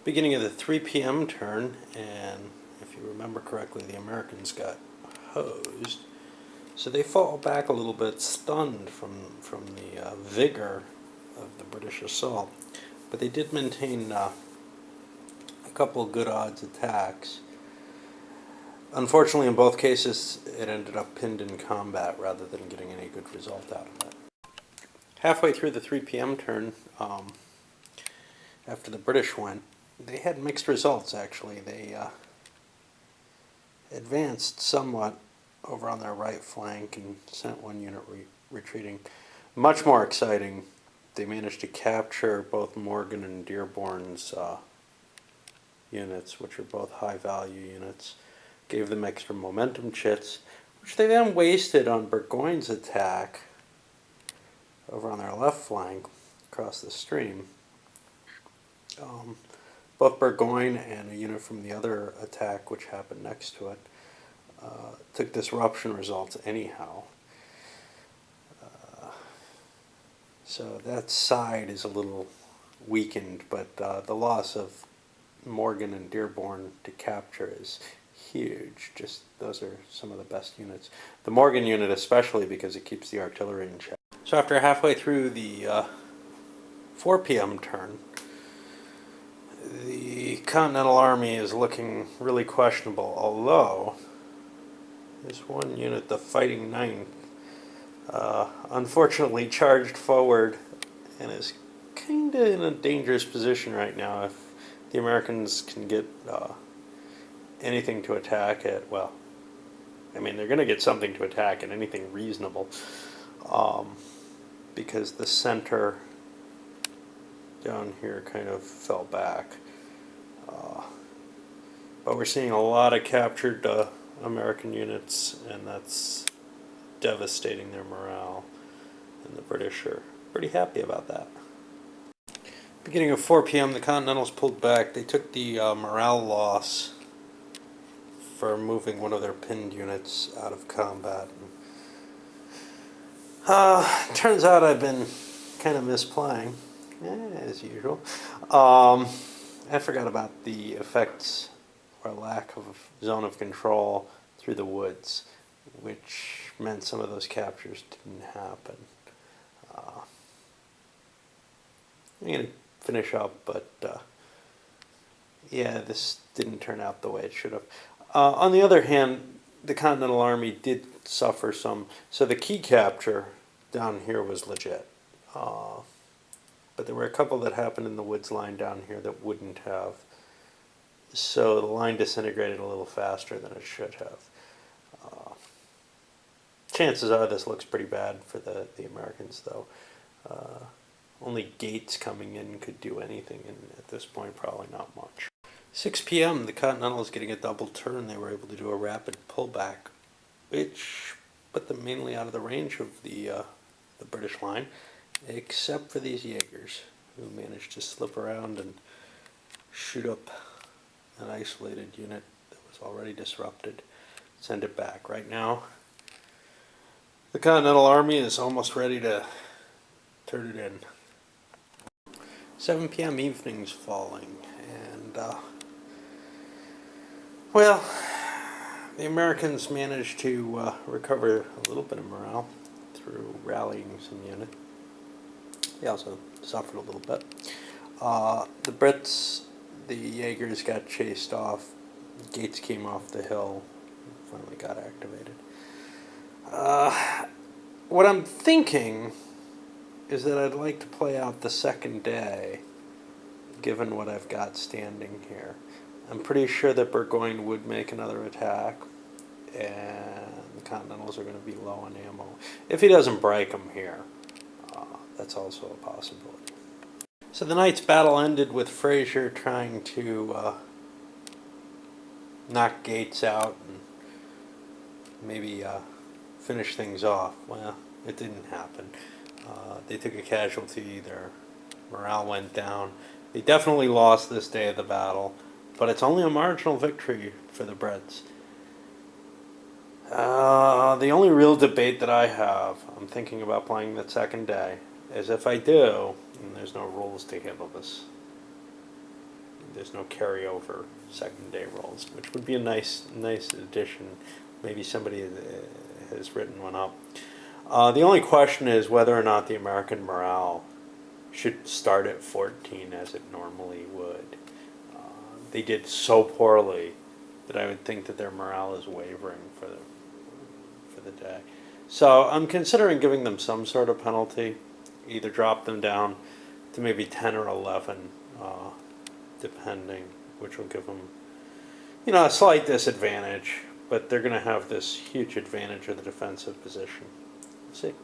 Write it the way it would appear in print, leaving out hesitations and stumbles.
Beginning of the 3 p.m. turn, and if you remember correctly, the Americans got hosed. So they fall back a little bit, stunned from the vigor of the British assault. But they did maintain a couple of good odds attacks. Unfortunately, in both cases, it ended up pinned in combat rather than getting any good result out of it. Halfway through the 3 p.m. turn, after the British went, they had mixed results, actually. They advanced somewhat over on their right flank and sent one unit retreating. Much more exciting, they managed to capture both Morgan and Dearborn's units, which are both high-value units. Gave them extra momentum chits, which they then wasted on Burgoyne's attack over on their left flank across the stream. Both Burgoyne and a unit from the other attack, which happened next to it, took disruption results anyhow. So that side is a little weakened, but the loss of Morgan and Dearborn to capture is huge. Just those are some of the best units. The Morgan unit especially, because it keeps the artillery in check. So after halfway through the 4 p.m. turn, the Continental Army is looking really questionable, although there's one unit, the Fighting Ninth, unfortunately charged forward and is kind of in a dangerous position right now. If the Americans can get anything to attack it, well, I mean, they're going to get something to attack at, anything reasonable, because the center down here kind of fell back. But we're seeing a lot of captured American units, and that's devastating their morale, and the British are pretty happy about that. Beginning of 4 p.m., the Continentals pulled back. They took the morale loss for moving one of their pinned units out of combat. Turns out I've been kind of misplaying, as usual. I forgot about the effects or lack of zone of control through the woods, which meant some of those captures didn't happen. I'm going to finish up, but yeah, this didn't turn out the way it should have. On the other hand, the Continental Army did suffer some. So the key capture down here was legit. But there were a couple that happened in the woods line down here that wouldn't have. So the line disintegrated a little faster than it should have. Chances are this looks pretty bad for the Americans, though. Only Gates coming in could do anything, and at this point, probably not much. 6 p.m., the Continentals getting a double turn. They were able to do a rapid pullback, which put them mainly out of the range of the British line, except for these Jaegers, who managed to slip around and shoot up an isolated unit that was already disrupted, send it back. Right now, the Continental Army is almost ready to turn it in. 7 p.m. evening's falling, and well, the Americans managed to recover a little bit of morale through rallying some unit. They also suffered a little bit. The Brits, the Jaegers, got chased off. Gates came off the hill, finally got activated. What I'm thinking is that I'd like to play out the second day, given what I've got standing here. I'm pretty sure that Burgoyne would make another attack, and the Continentals are going to be low on ammo. If he doesn't break them here, that's also a possibility. So the night's battle ended with Fraser trying to knock Gates out and maybe finish things off. Well, it didn't happen. They took a casualty, their morale went down. They definitely lost this day of the battle, but it's only a marginal victory for the Brits. The only real debate that I have, I'm thinking about playing the second day, is if I do, and there's no rules to handle this there's no carryover second day rolls, which would be a nice addition. Maybe somebody has written one up. The only question is whether or not the American morale should start at 14 as it normally would. They did so poorly that I would think that their morale is wavering for the day. So I'm considering giving them some sort of penalty, either drop them down to maybe 10 or 11, depending, which will give them, a slight disadvantage, but they're going to have this huge advantage of the defensive position. We'll see.